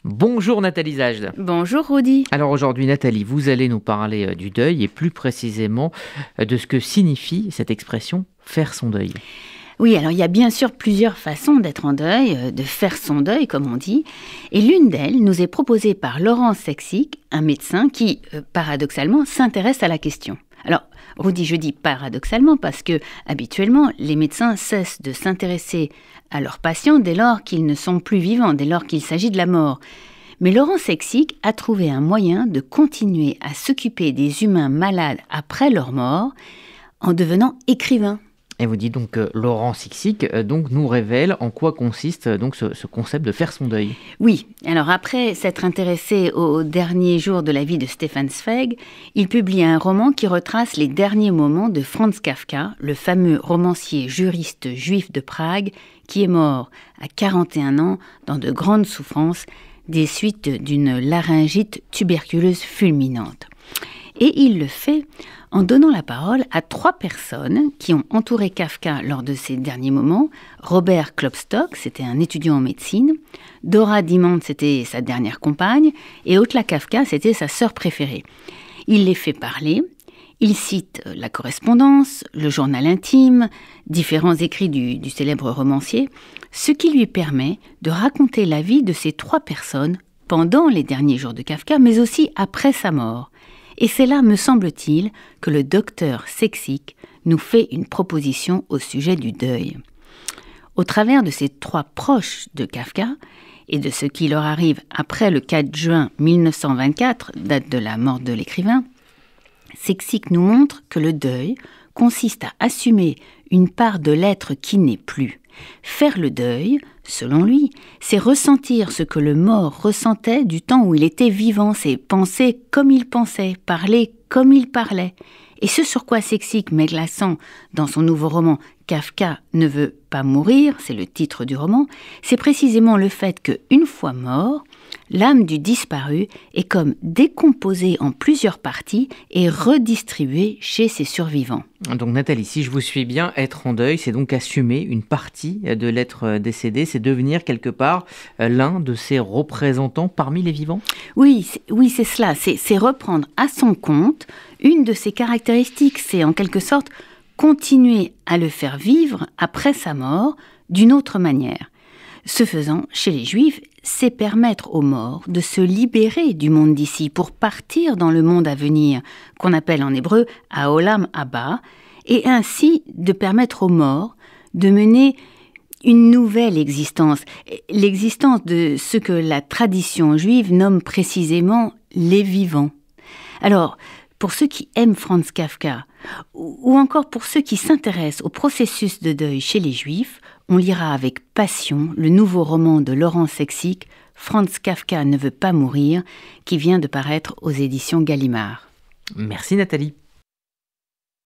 Bonjour Nathalie Zajde. Bonjour Rudy. Alors aujourd'hui Nathalie, vous allez nous parler du deuil et plus précisément de ce que signifie cette expression « faire son deuil ». Oui, alors il y a bien sûr plusieurs façons d'être en deuil, de faire son deuil comme on dit, et l'une d'elles nous est proposée par Laurent Sexic, un médecin qui, paradoxalement, s'intéresse à la question. Alors, Rudy, je dis paradoxalement parce que, habituellement, les médecins cessent de s'intéresser à leurs patients dès lors qu'ils ne sont plus vivants, dès lors qu'il s'agit de la mort. Mais Laurent Sexic a trouvé un moyen de continuer à s'occuper des humains malades après leur mort en devenant écrivain. Et vous dites donc que Laurent Sexic nous révèle en quoi consiste ce concept de faire son deuil. Oui, alors après s'être intéressé aux derniers jours de la vie de Stefan Zweig, il publie un roman qui retrace les derniers moments de Franz Kafka, le fameux romancier juriste juif de Prague, qui est mort à 41 ans dans de grandes souffrances des suites d'une laryngite tuberculeuse fulminante. Et il le fait en donnant la parole à 3 personnes qui ont entouré Kafka lors de ces derniers moments. Robert Klopstock, c'était un étudiant en médecine. Dora Dimond, c'était sa dernière compagne. Et Otla Kafka, c'était sa sœur préférée. Il les fait parler. Il cite la correspondance, le journal intime, différents écrits du célèbre romancier, ce qui lui permet de raconter la vie de ces 3 personnes pendant les derniers jours de Kafka, mais aussi après sa mort. Et c'est là, me semble-t-il, que le docteur Sexic nous fait une proposition au sujet du deuil. Au travers de ces 3 proches de Kafka et de ce qui leur arrive après le 4 juin 1924, date de la mort de l'écrivain, Sexic nous montre que le deuil consiste à assumer une part de l'être qui n'est plus. Faire le deuil, selon lui, c'est ressentir ce que le mort ressentait du temps où il était vivant, c'est penser comme il pensait, parler comme il parlait. Et ce sur quoi Sexic met l'accent dans son nouveau roman « Kafka ne veut pas mourir », c'est le titre du roman, c'est précisément le fait qu'une fois mort, l'âme du disparu est comme décomposée en plusieurs parties et redistribuée chez ses survivants. Donc Nathalie, si je vous suis bien, être en deuil, c'est donc assumer une partie de l'être décédé, c'est devenir quelque part l'un de ses représentants parmi les vivants ? Oui, c'est cela, c'est reprendre à son compte une de ses caractéristiques, c'est en quelque sorte continuer à le faire vivre après sa mort d'une autre manière. Ce faisant, chez les Juifs, c'est permettre aux morts de se libérer du monde d'ici pour partir dans le monde à venir, qu'on appelle en hébreu « Haolam Haba », et ainsi de permettre aux morts de mener une nouvelle existence, l'existence de ce que la tradition juive nomme précisément les vivants. Alors, pour ceux qui aiment Franz Kafka, ou encore pour ceux qui s'intéressent au processus de deuil chez les Juifs, on lira avec passion le nouveau roman de Laurent Sexic, Franz Kafka ne veut pas mourir, qui vient de paraître aux éditions Gallimard. Merci Nathalie.